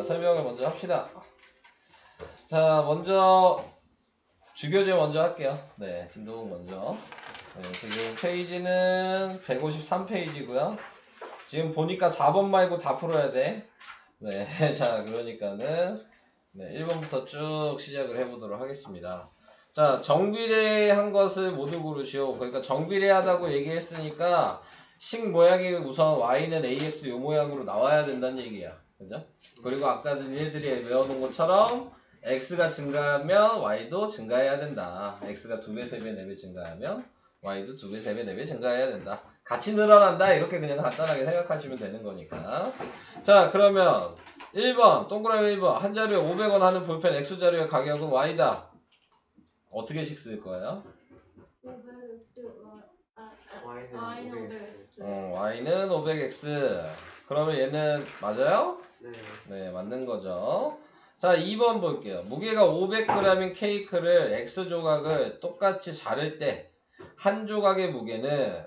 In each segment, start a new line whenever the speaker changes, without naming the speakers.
설명을 먼저 합시다. 자, 먼저 주교제 먼저 할게요. 네, 진도국 먼저. 네, 지금 페이지는 153페이지고요. 지금 보니까 4번 말고 다 풀어야 돼. 네, 자, 그러니까는 네, 1번부터 쭉 시작을 해보도록 하겠습니다. 자, 정비례한 것을 모두 고르시오. 그러니까 정비례하다고 얘기했으니까 식 모양이 우선 y는 ax 요 모양으로 나와야 된다는 얘기야. 그죠? 그리고 아까 니네들이 외워놓은 것처럼 x가 증가하면 y도 증가해야 된다. x가 2배, 3배, 4배 증가하면 y도 2배, 3배, 4배 증가해야 된다. 같이 늘어난다. 이렇게 그냥 간단하게 생각하시면 되는 거니까. 자, 그러면 1번 동그라미 1번 한 자루에 500원 하는 볼펜 X자루의 가격은 Y다. 어떻게 식 쓸 거예요?
500X
Y는 500X. 그러면 얘는 맞아요?
네.
네, 맞는 거죠. 자, 2번 볼게요. 무게가 500g인 케이크를 X조각을 똑같이 자를 때 한 조각의 무게는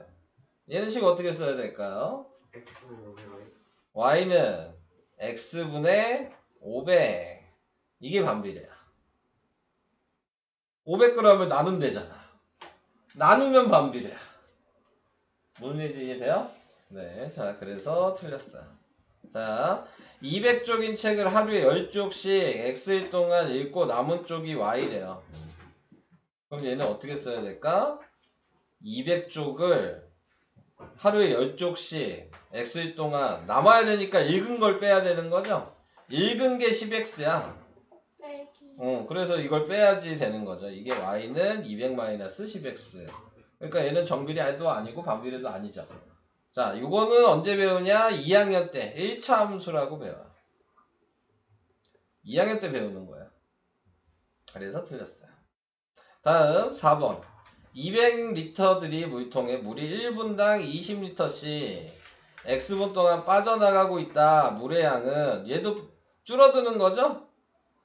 얘는 식 어떻게 써야 될까요?
X는 500Y
Y는 X분의 500. 이게 반비례야. 500g을 나눈대잖아. 나누면 반비례야. 무슨 얘기인지 이해돼요? 네, 자, 그래서 틀렸어요. 자, 200쪽인 책을 하루에 10쪽씩 X일 동안 읽고 남은 쪽이 Y래요. 그럼 얘는 어떻게 써야 될까? 200쪽을 하루에 10쪽씩 X일 동안 남아야 되니까 읽은 걸 빼야 되는 거죠? 읽은 게 10X야. 그래서 이걸 빼야지 되는 거죠. 이게 Y는 200-10X. 그러니까 얘는 정비례도 아니고 반비례도 아니죠. 자, 이거는 언제 배우냐? 2학년 때 1차 함수라고 배워요. 2학년 때 배우는 거예요. 그래서 틀렸어요. 다음 4번. 200리터들이 물통에 물이 1분당 20리터씩 X분 동안 빠져나가고 있다. 물의 양은 얘도 줄어드는 거죠?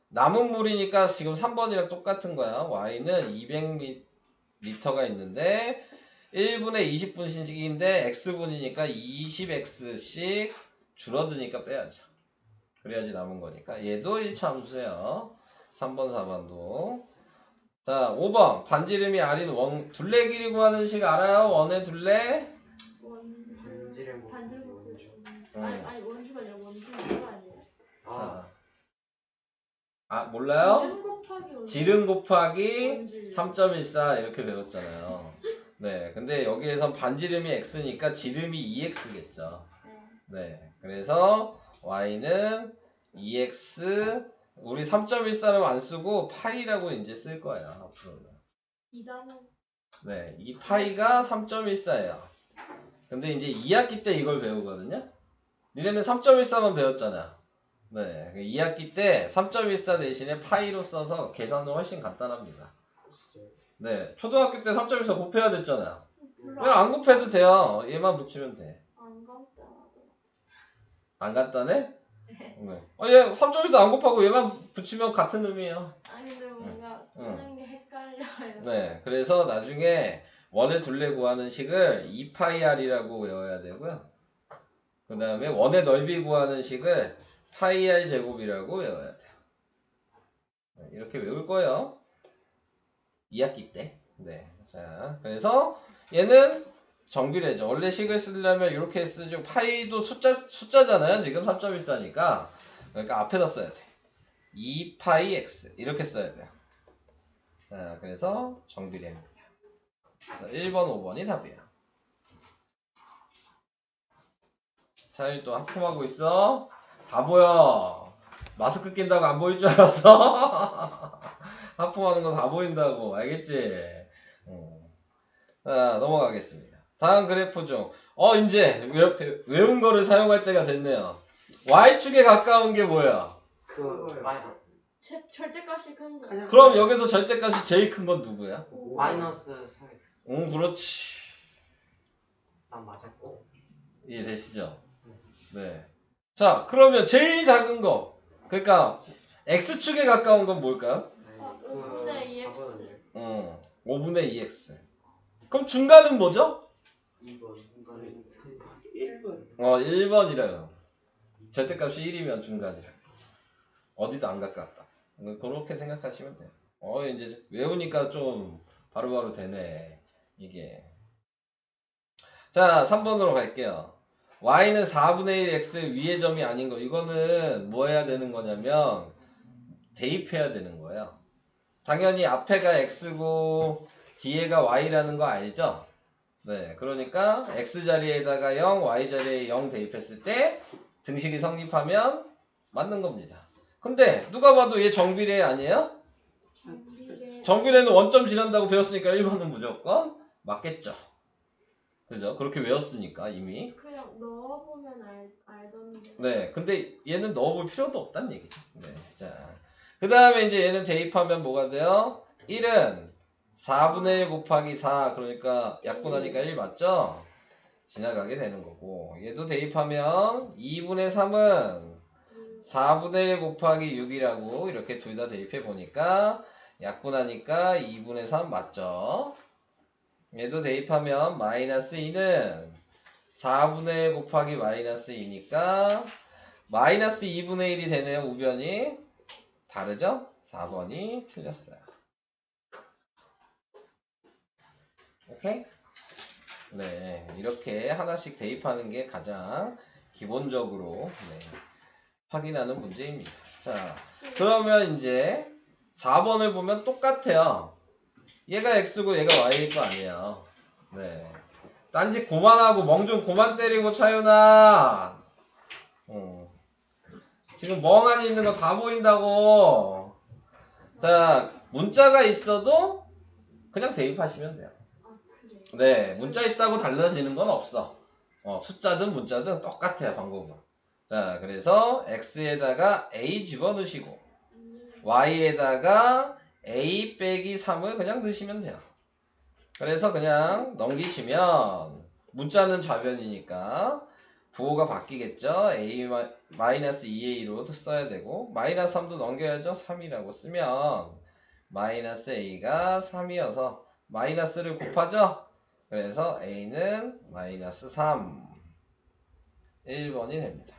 남은 물이니까 지금 3번이랑 똑같은 거야. Y는 200리터가 있는데 1분에 20분씩인데 X분이니까 20X씩 줄어드니까 빼야죠. 그래야지 남은 거니까. 얘도 1차 함수예요. 3번, 4번도. 자, 5번. 반지름이 R인 둘레 길이 구하는 식 알아요? 원의 둘레?
반지름 원주
아니 원주가 아니라 원주가 아니에요.
자. 몰라요? 지름 곱하기
원주.
3.14 이렇게 배웠잖아요. 네, 근데 여기에선 반지름이 x니까 지름이 2x겠죠. 네, 그래서 y는 2x 우리 3.14는 안 쓰고 파이라고 이제 쓸 거예요. 앞으로는. 네, 이 파이가 3.14예요. 근데 이제 2학기 때 이걸 배우거든요. 니네는 3.14만 배웠잖아. 네, 2학기 때 3.14 대신에 파이로 써서 계산은 훨씬 간단합니다. 네, 초등학교 때 3.14 곱해야 됐잖아요. 그냥 안 곱해도 돼요. 얘만 붙이면 돼. 안 간단해? 네. 얘 3.14 안 곱하고 얘만 붙이면 같은 의미예요.
아니 근데 뭔가 쓰는 게 헷갈려요.
네, 그래서 나중에 원의 둘레 구하는 식을 2파이r이라고 외워야 되고요. 그 다음에 원의 넓이 구하는 식을 파이r 제곱이라고 외워야 돼요. 네, 이렇게 외울 거예요. 2학기 때. 네. 자, 그래서 얘는 정비례죠. 원래 식을 쓰려면 이렇게 쓰죠. 파이도 숫자잖아요. 지금 3.14니까. 그러니까 앞에다 써야 돼. 2파이x 이렇게 써야 돼요. 자, 그래서 정비례입니다. 그래서 1번, 5번이 답이에요. 사연이 또 하품하고 있어. 다 보여. 마스크 낀다고 안 보일 줄 알았어? 하품하는 거 다 보인다고. 알겠지? 자, 넘어가겠습니다. 다음 그래프 중. 이제 외운 거를 사용할 때가 됐네요. Y축에 가까운 게 뭐야?
절대값이 큰 거.
그럼 여기서 절대값이 제일 큰 건 누구야?
마이너스 3X
그렇지.
난 맞았고
이해되시죠? 네. 자, 그러면 제일 작은 거. 그러니까 X축에 가까운 건 뭘까요?
5분의 2x.
5분의 2x. 그럼 중간은 뭐죠?
2번
1번
1번이래요. 절대값이 1이면 중간이라. 어디도 안 가깝다. 그렇게 생각하시면 돼요. 이제 외우니까 좀 바로바로 되네. 이게. 자, 3번으로 갈게요. y는 4분의 1 x 위의 점이 아닌 거. 이거는 뭐 해야 되는 거냐면 대입해야 되는 거예요. 당연히 앞에가 x고 뒤에가 y라는 거 알죠? 네, 그러니까 x 자리에다가 0, y 자리에 0 대입했을 때 등식이 성립하면 맞는 겁니다. 근데 누가 봐도 얘 정비례 아니에요? 정비례는 원점 지난다고 배웠으니까 1번은 무조건 맞겠죠. 그죠? 그렇게 외웠으니까 이미.
그냥 넣어보면 알던데.
네, 근데 얘는 넣어볼 필요도 없다는 얘기죠. 네, 자, 그 다음에 이제 얘는 대입하면 뭐가 돼요? 1은 4분의 1 곱하기 4, 그러니까 약분하니까 1 맞죠? 지나가게 되는 거고, 얘도 대입하면 2분의 3은 4분의 1 곱하기 6이라고 이렇게 둘 다 대입해 보니까 약분하니까 2분의 3 맞죠? 얘도 대입하면 마이너스 2는 4분의 1 곱하기 마이너스 2니까 마이너스 2분의 1이 되네요. 우변이 다르죠? 4번이 틀렸어요. 오케이? 네, 이렇게 하나씩 대입하는 게 가장 기본적으로 확인하는 문제입니다. 자, 그러면 이제 4번을 보면 똑같아요. 얘가 x고 얘가 y일 거 아니에요. 네. 딴짓 고만하고 멍 좀 고만 때리고 차윤아. 지금 멍하니 있는 거 다 보인다고. 자, 문자가 있어도 그냥 대입하시면 돼요. 네, 문자 있다고 달라지는 건 없어. 숫자든 문자든 똑같아요, 방법은. 자, 그래서 x에다가 a 집어넣으시고 y에다가 a 빼기 3을 그냥 넣으시면 돼요. 그래서 그냥 넘기시면 문자는 좌변이니까 부호가 바뀌겠죠. a 마이너스 2a로 써야 되고 마이너스 3도 넘겨야죠. 3이라고 쓰면 마이너스 a가 3이어서 마이너스를 곱하죠. 그래서 a는 마이너스 3 1번이 됩니다.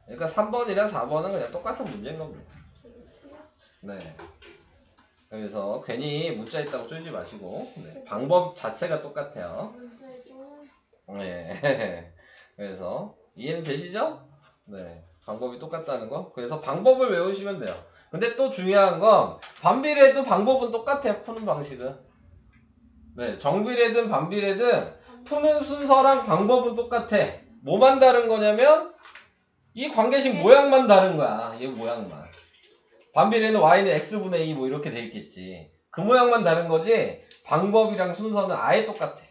그러니까 3번이랑 4번은 그냥 똑같은 문제인 겁니다. 네. 그래서 괜히 문자 있다고 쫄지 마시고 방법 자체가 똑같아요. 네. 그래서 이해는 되시죠? 네. 방법이 똑같다는 거. 그래서 방법을 외우시면 돼요. 근데 또 중요한 건 반비례도 방법은 똑같아요. 푸는 방식은. 네. 정비례든 반비례든 푸는 순서랑 방법은 똑같아. 뭐만 다른 거냐면 이 관계식 모양만 다른 거야. 얘 모양만. 반비례는 y는 x분의 2 뭐 이렇게 돼 있겠지. 그 모양만 다른 거지 방법이랑 순서는 아예 똑같아.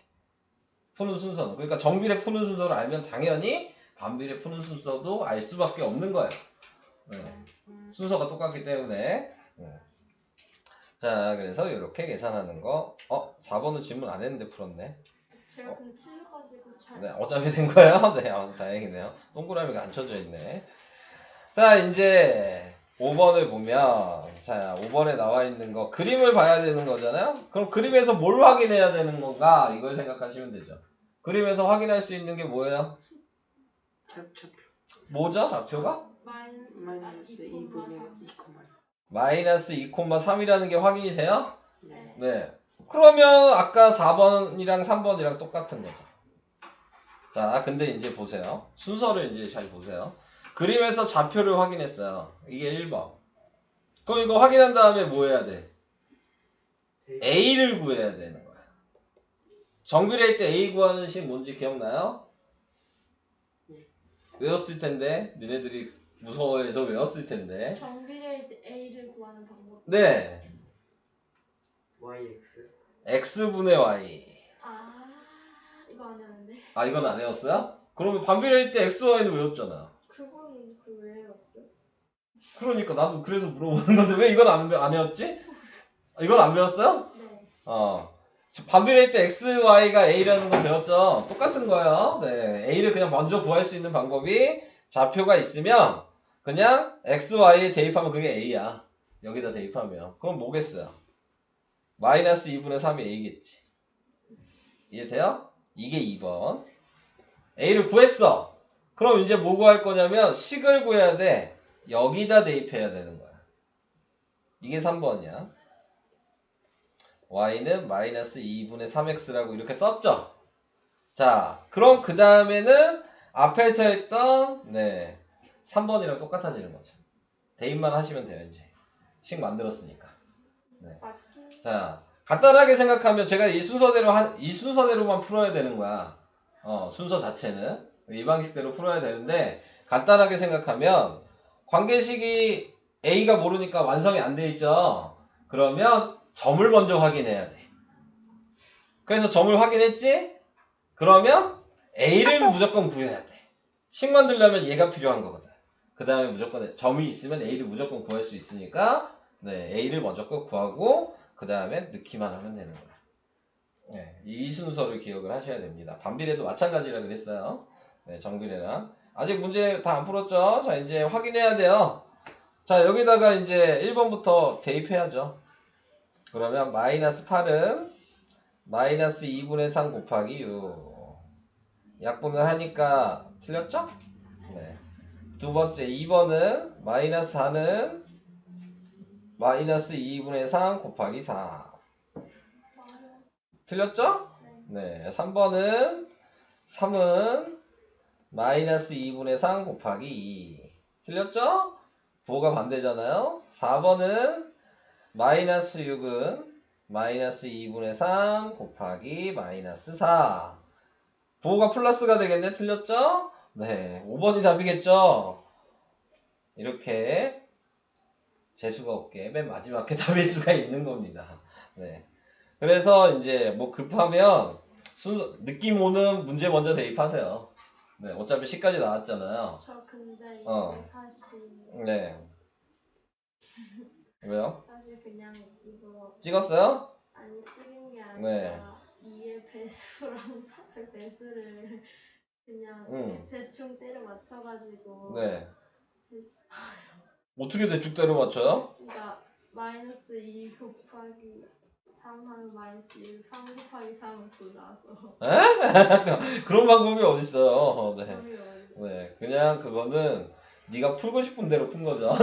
푸는 순서는. 그러니까 정비례 푸는 순서를 알면 당연히 반비례 푸는 순서도 알 수밖에 없는 거예요. 네. 순서가 똑같기 때문에. 자, 그래서 이렇게 계산하는 거. 4번은 질문 안 했는데 풀었네.
제가 근데 틀려가지고 잘.
네, 어차피 된 거예요? 네, 다행이네요. 동그라미가 안 쳐져 있네. 자, 이제 5번을 보면, 자, 5번에 나와 있는 거, 그림을 봐야 되는 거잖아요? 그럼 그림에서 뭘 확인해야 되는 건가? 이걸 생각하시면 되죠. 그림에서 확인할 수 있는 게 뭐예요?
좌표.
뭐죠, 좌표가?
마이너스
2분의 2,3.
마이너스 2,3이라는 게 확인이 돼요?
네.
네. 그러면 아까 4번이랑 3번이랑 똑같은 거죠. 자, 근데 이제 보세요. 순서를 이제 잘 보세요. 그림에서 좌표를 확인했어요. 이게 1번. 그럼 이거 확인한 다음에 뭐 해야 돼? A를 구해야 되는 거야. 정비례일 때 A 구하는 식 뭔지 기억나요? 외웠을 텐데. 니네들이 무서워해서 외웠을 텐데.
정비례일 때 A를 구하는 방법.
네.
yx.
X분의 Y.
이거 안 했는데.
아, 이건 안 외웠어요? 그러면 반비례일 때 X, Y는 외웠잖아.
그거는 왜 외웠죠?
그러니까 나도 그래서 물어보는 건데 왜 이건 안 외웠지? 이건 안 배웠어요?
네.
반비례일 때 x, y가 a라는 거 배웠죠? 똑같은 거예요. 네, a를 그냥 먼저 구할 수 있는 방법이 좌표가 있으면 그냥 x, y에 대입하면 그게 a야. 여기다 대입하면. 그럼 뭐겠어요? 마이너스 2분의 3이 a겠지. 이해돼요? 이게 2번. a를 구했어. 그럼 이제 뭐 구할 거냐면 식을 구해야 돼. 여기다 대입해야 되는 거야. 이게 3번이야. y는 마이너스 2분의 3x라고 이렇게 썼죠. 자, 그럼 그 다음에는 앞에서 했던 3번이랑 똑같아지는 거죠. 대입만 하시면 돼요. 이제 식 만들었으니까.
맞긴.
자, 간단하게 생각하면 제가 이 순서대로만 풀어야 되는 거야. 순서 자체는 이 방식대로 풀어야 되는데, 간단하게 생각하면 관계식이 a가 모르니까 완성이 안 돼 있죠. 그러면 점을 먼저 확인해야 돼. 그래서 점을 확인했지? 그러면 a를 무조건 구해야 돼. 식 만들려면 얘가 필요한 거거든. 그 다음에 무조건 점이 있으면 a를 무조건 구할 수 있으니까 a를 먼저 꼭 구하고 그 다음에 넣기만 하면 되는 거야. 이 순서를 기억을 하셔야 됩니다. 반비례도 마찬가지라 그랬어요. 정비례랑. 아직 문제 다 안 풀었죠? 자, 이제 확인해야 돼요. 자, 여기다가 이제 1번부터 대입해야죠. 그러면 마이너스 8은 마이너스 2분의 3 곱하기 6. 약분을 하니까 틀렸죠? 두 번째 2번은 마이너스 4는 마이너스 2분의 3 곱하기 4. 틀렸죠? 3번은 3은 마이너스 2분의 3 곱하기 2. 틀렸죠? 부호가 반대잖아요. 4번은 마이너스 6은 마이너스 2분의 3 곱하기 마이너스 4. 부호가 플러스가 되겠네. 틀렸죠? 5번이 답이겠죠? 이렇게 재수가 없게 맨 마지막에 답일 수가 있는 겁니다. 그래서 이제 뭐 급하면 느낌 오는 문제 먼저 대입하세요. 어차피 10까지 나왔잖아요.
저 근데 이거 사실
왜요?
사실 그냥 이거
찍었어요?
아니 찍은 게 아니라 2의 배수랑 4의 배수를 그냥 대충 때려 맞춰가지고 했어요.
어떻게 대충대로 맞춰요?
그러니까 마이너스 2 곱하기 3 하면 마이너스 1, 3 곱하기 3은 9라서.
그런 방법이 어딨어요.
답이 어디?
그냥 그거는 네가 풀고 싶은 대로 푼 거죠.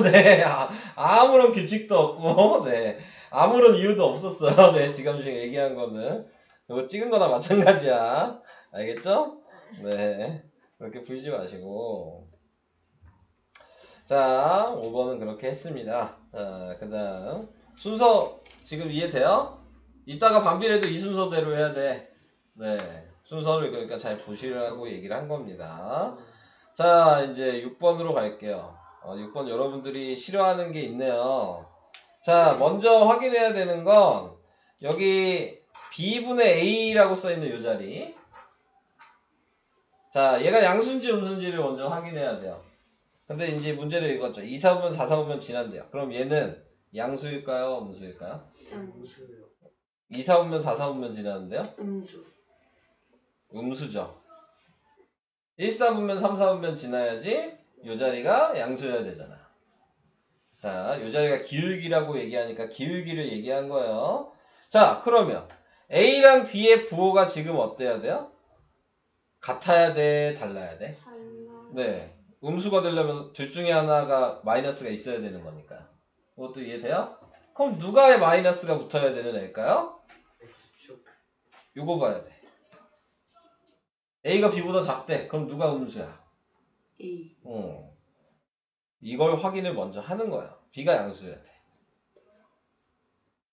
아무런 규칙도 없고, 아무런 이유도 없었어요. 지금 얘기한 거는. 이거 찍은 거나 마찬가지야. 알겠죠? 그렇게 풀지 마시고. 자, 5번은 그렇게 했습니다. 자, 그 다음. 순서 지금 이해돼요? 이따가 반비례도 이 순서대로 해야 돼. 순서를 그러니까 잘 보시라고 얘기를 한 겁니다. 자, 이제 6번으로 갈게요. 6번 여러분들이 싫어하는 게 있네요. 자, 먼저 확인해야 되는 건 여기 B분의 A라고 써있는 이 자리. 자, 얘가 양수인지 음수인지를 먼저 확인해야 돼요. 근데 이제 문제를 읽었죠. 2, 4분, 4, 4분면 지난대요. 그럼 얘는 양수일까요? 음수일까요?
음수요.
2, 4분면 4, 4분면 지나는데요?
음수.
음수죠. 1, 4분면 3, 4분면 지나야지 이 자리가 양수여야 되잖아. 자, 이 자리가 기울기라고 얘기하니까 기울기를 얘기한 거예요. 자, 그러면 A랑 B의 부호가 지금 어때야 돼요? 같아야 돼? 달라야 돼?
달라.
음수가 되려면 둘 중에 하나가 마이너스가 있어야 되는 거니까. 그것도 이해돼요? 그럼 누가의 마이너스가 붙어야 되는 애일까요?
X축.
요거 봐야 돼. A가 B보다 작대. 그럼 누가 음수야?
A.
이걸 확인을 먼저 하는 거야. B가 양수여야 돼.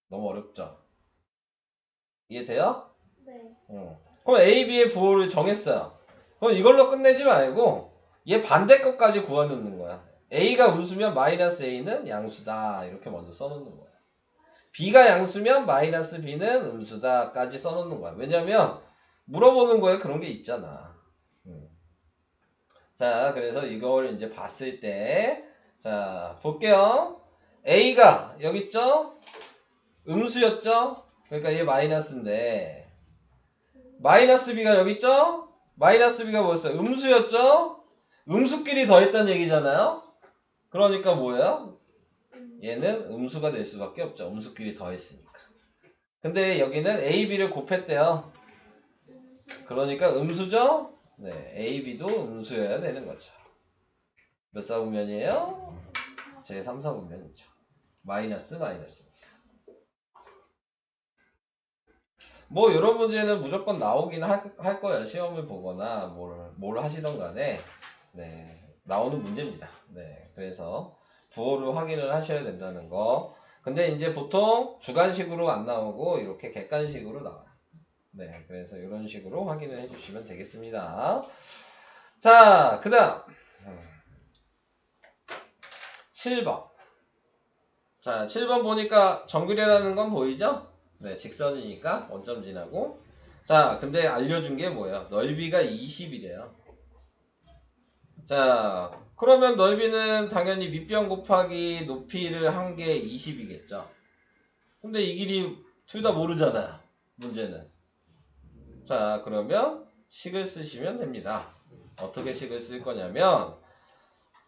너무 어렵죠? 이해돼요?
네.
그럼 A, B의 부호를 정했어요. 그럼 이걸로 끝내지 말고 얘 반대 것까지 구해놓는 거야. A가 음수면 마이너스 A는 양수다. 이렇게 먼저 써놓는 거야. B가 양수면 마이너스 B는 음수다까지 써놓는 거야. 왜냐면 물어보는 거에 그런 게 있잖아. 자, 그래서 이걸 이제 봤을 때, 자, 볼게요. A가 여기 있죠? 음수였죠? 그러니까 얘 마이너스인데, 마이너스 B가 여기 있죠? 마이너스 B가 뭐였어요? 음수였죠? 음수끼리 더했다는 얘기잖아요? 그러니까 뭐예요? 얘는 음수가 될 수밖에 없죠. 음수끼리 더했으니까. 근데 여기는 A, B를 곱했대요. 그러니까 음수죠? A, B도 음수여야 되는 거죠. 몇 사분면이에요? 제 3, 4분면이죠. 마이너스. 뭐 이런 문제는 무조건 나오긴 할 거예요. 시험을 보거나 뭘 하시던 간에 네, 나오는 문제입니다. 네, 그래서 부호를 확인을 하셔야 된다는 거. 근데 이제 보통 주관식으로 안 나오고 이렇게 객관식으로 나와요. 네, 그래서 이런 식으로 확인을 해주시면 되겠습니다. 자, 그 다음 7번. 자, 7번 보니까 정글이라는 건 보이죠? 네, 직선이니까 원점 지나고. 자, 근데 알려준 게 뭐예요? 넓이가 20이래요. 자, 그러면 넓이는 당연히 밑변 곱하기 높이를 한 게 20이겠죠. 근데 이 길이 둘 다 모르잖아요. 문제는. 자, 그러면 식을 쓰시면 됩니다. 어떻게 식을 쓸 거냐면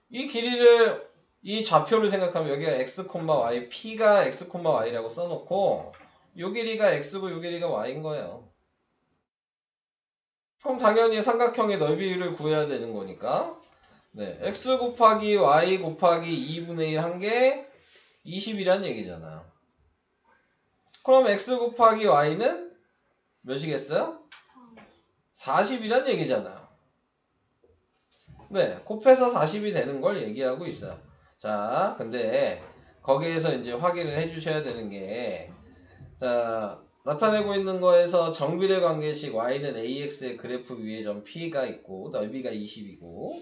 이 길이를 이 좌표를 생각하면 여기가 x, y, p가 x, y라고 써놓고 요 길이가 x고 요 길이가 y인 거예요. 그럼 당연히 삼각형의 넓이를 구해야 되는 거니까 네, x 곱하기 y 곱하기 2분의 1 한 게 20이란 얘기잖아요. 그럼 x 곱하기 y는 몇이겠어요? 40이란 얘기잖아요. 네, 곱해서 40이 되는 걸 얘기하고 있어요. 자, 근데 거기에서 이제 확인을 해주셔야 되는 게, 자, 나타내고 있는 거에서 정비례 관계식 y는 ax의 그래프 위에 점 p가 있고 넓이가 20이고,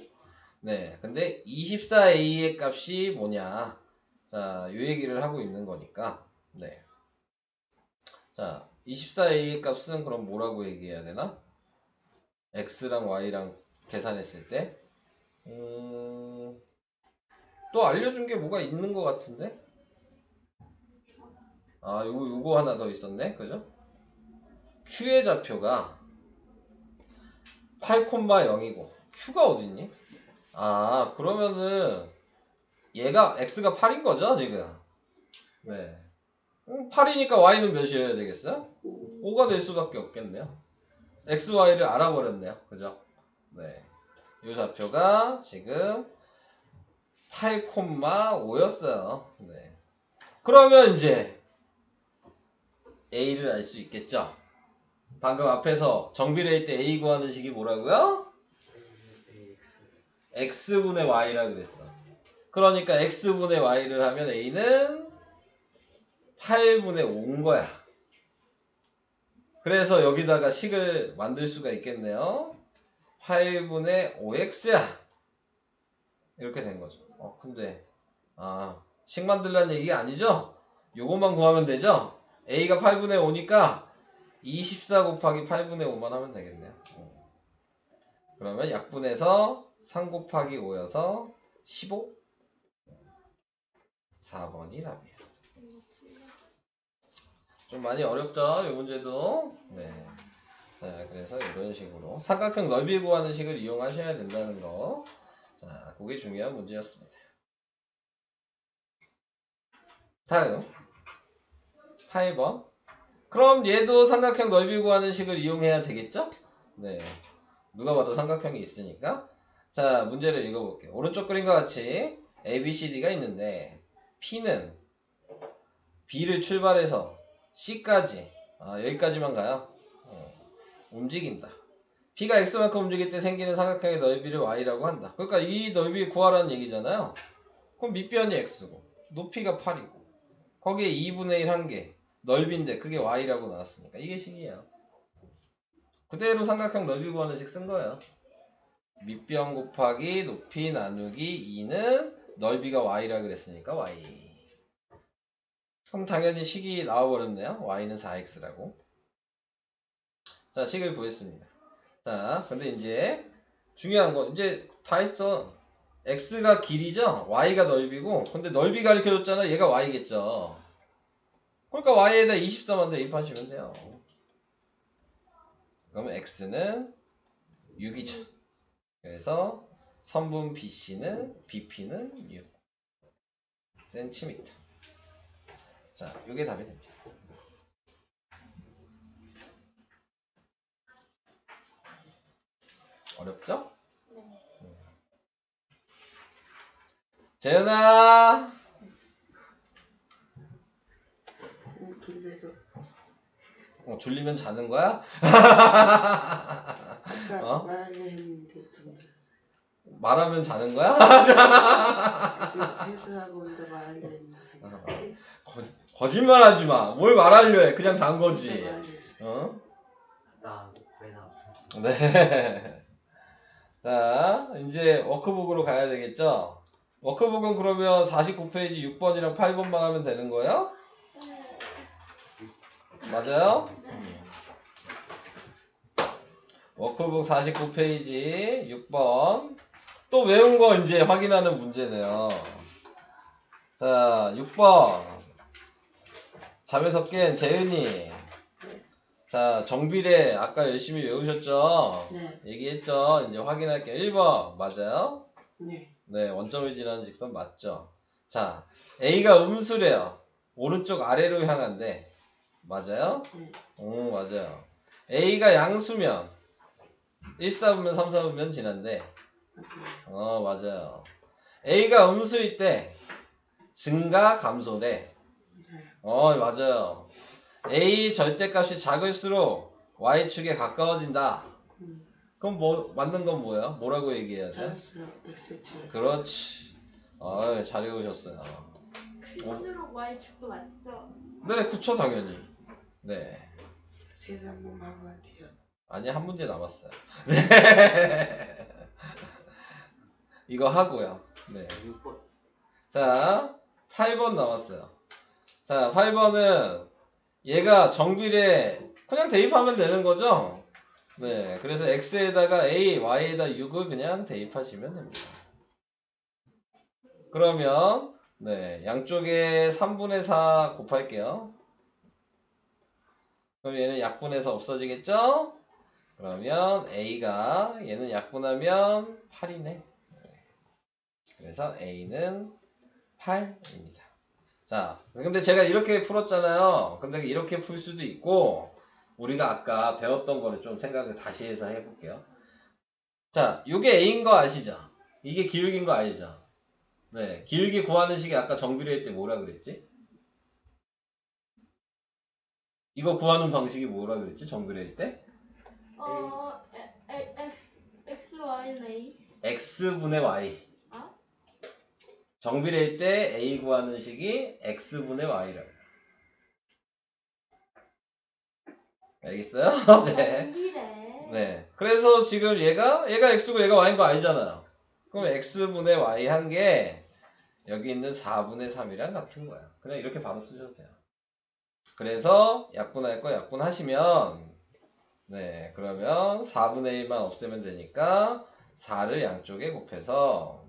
네, 근데 24a의 값이 뭐냐? 자, 요 얘기를 하고 있는 거니까, 네, 자, 24a의 값은 그럼 뭐라고 얘기해야 되나? x랑 y랑 계산했을 때. 또 알려준 게 뭐가 있는 것 같은데? 아, 요거 하나 더 있었네. 그죠? Q의 좌표가 8,0이고, Q가 어딨니? 아, 그러면은, 얘가, X가 8인 거죠, 지금? 네. 8이니까 Y는 몇이어야 되겠어요? 5가 될 수밖에 없겠네요. X, Y를 알아버렸네요. 그죠? 네. 이 좌표가 지금 8,5였어요. 네. 그러면 이제, A를 알 수 있겠죠? 방금 앞에서 정비례일 때 A 구하는 식이 뭐라고요? X분의 Y라 그랬어. 그러니까 X분의 Y를 하면 A는 8분의 5인 거야. 그래서 여기다가 식을 만들 수가 있겠네요. 8분의 5X야. 이렇게 된 거죠. 근데 식 만들라는 얘기가 아니죠? 요것만 구하면 되죠? A가 8분의 5니까 24 곱하기 8분의 5만 하면 되겠네요. 그러면 약분해서 3 곱하기 5여서 15? 4번이 답이에요. 좀 많이 어렵죠? 이 문제도. 네. 자, 그래서 이런 식으로 삼각형 넓이 구하는 식을 이용하셔야 된다는 거. 자, 그게 중요한 문제였습니다. 다음 8번. 그럼 얘도 삼각형 넓이 구하는 식을 이용해야 되겠죠? 네. 누가 봐도 삼각형이 있으니까. 자, 문제를 읽어볼게요. 오른쪽 그림과 같이 A, B, C, D가 있는데 P는 B를 출발해서 C까지 여기까지만 가요. 움직인다. P가 X만큼 움직일 때 생기는 삼각형의 넓이를 Y라고 한다. 그러니까 이 넓이 구하라는 얘기잖아요. 그럼 밑변이 X고 높이가 8이고 거기에 2분의 1 한 개 넓이인데 그게 Y라고 나왔으니까 이게 식이에요. 그대로 삼각형 넓이 구하는 식 쓴 거예요. 밑변 곱하기 높이 나누기 2는 넓이가 Y라 그랬으니까 Y. 그럼 당연히 식이 나와버렸네요. Y는 4X라고. 자, 식을 구했습니다. 자, 근데 이제 중요한 건 이제 다 했죠. X가 길이죠. Y가 넓이고. 근데 넓이 가르쳐줬잖아. 얘가 Y겠죠. 그러니까 Y에다 24만 대입하시면 돼요. 그러면 X는 6이죠. 그래서 선분 BC는 BP는 6 cm. 자, 이게 답이 됩니다. 어렵죠? 재현아 졸리면 자는 거야?
아까
어?
말하려 했는데 좀
말하면 자는 거야?
세수하고 온다 말하려 했는데
거짓말 하지 마. 뭘 말하려 해. 그냥 잔 거지.
진짜 말했어.
어?
나왜 나와?
네. 자, 이제 워크북으로 가야 되겠죠? 워크북은 그러면 49페이지 6번이랑 8번만 하면 되는 거예요? 맞아요? 워크북 49페이지 6번. 또 외운 거 이제 확인하는 문제네요. 자, 6번. 잠에서 깬 재은이. 자, 정비례 아까 열심히 외우셨죠?
네.
얘기했죠? 이제 확인할게요. 1번. 맞아요?
네.
네, 원점을 지나는 직선 맞죠? 자, A가 음수래요. 오른쪽 아래로 향한대. 맞아요?
네.
맞아요. A가 양수면 1, 4분면 3, 4분면 지난대. 맞아요. A가 음수일 때 증가 감소래. 맞아요. A 절대값이 작을수록 Y축에 가까워진다. 그럼 뭐 맞는 건 뭐예요? 뭐라고 얘기해야 돼?
잘했어요. X축.
그렇지. 잘 외우셨어요.
클수록 Y축도 맞죠?
네, 그쵸 당연히. 네.
세수 한 번만 하고 할게요.
아니 한 문제 남았어요. 네. 이거 하고요. 네.
6번.
자, 8번 남았어요. 자, 8번은 얘가 정비례 그냥 대입하면 되는 거죠? 네. 그래서 x에다가 a, y에다 6을 그냥 대입하시면 됩니다. 그러면 네, 양쪽에 3분의 4 곱할게요. 그럼 얘는 약분해서 없어지겠죠? 그러면 a가 얘는 약분하면 8이네. 그래서 a는 8입니다. 자, 근데 제가 이렇게 풀었잖아요. 근데 이렇게 풀 수도 있고 우리가 아까 배웠던 거를 좀 생각을 다시 해서 해볼게요. 자, 이게 a인 거 아시죠? 이게 기울기인 거 아시죠? 네, 기울기 구하는 식이 아까 정비례 할 때 뭐라 그랬지? 이거 구하는 방식이 뭐라 그랬지? 정비례 할 때?
X, Y는 A.
x분의 y. 정비례 할 때 a 구하는 식이 x분의 y를. 알겠어요? 네.
정비례.
네. 그래서 지금 얘가 x고 얘가 y인 거 아니잖아요. 그럼 x분의 y 한 게 여기 있는 4분의 3이랑 같은 거야. 그냥 이렇게 바로 쓰셔도 돼요. 그래서 약분할 거 약분하시면 네, 그러면 4분의 1만 없애면 되니까 4를 양쪽에 곱해서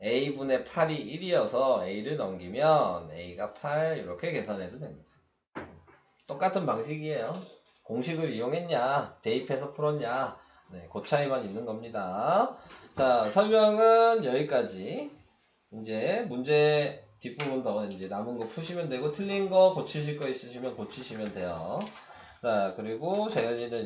a분의 8이 1이어서 a를 넘기면 a가 8 이렇게 계산해도 됩니다. 똑같은 방식이에요. 공식을 이용했냐 대입해서 풀었냐 네, 그 차이만 있는 겁니다. 자, 설명은 여기까지. 이제 문제 뒷부분 더 이제 남은 거 푸시면 되고 틀린 거 고치실 거 있으시면 고치시면 돼요. 자, 그리고 재현이는